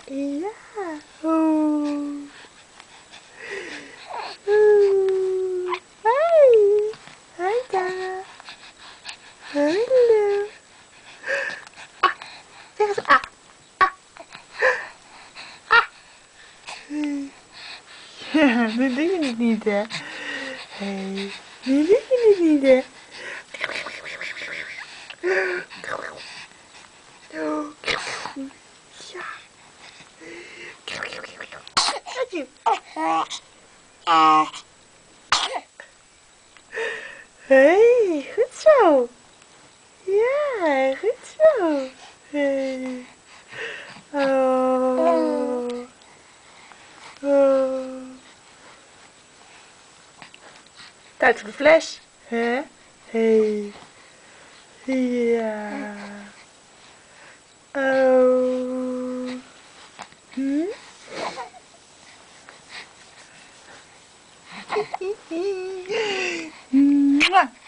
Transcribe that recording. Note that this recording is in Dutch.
Ja. Oeh. Oeh. Hoi. Hoi Tara. Hallo. Ah. Zeg eens ah. Ah. Ah. Ja, nu doe je het niet, hè. Hé, nu doe je het niet, hè. Ja. Hé, goed zo. Ja, goed zo. Hé. Oh. Oh. Tijd voor de fles. Hè? Hé. Ja. Oh. Hm? Mwah.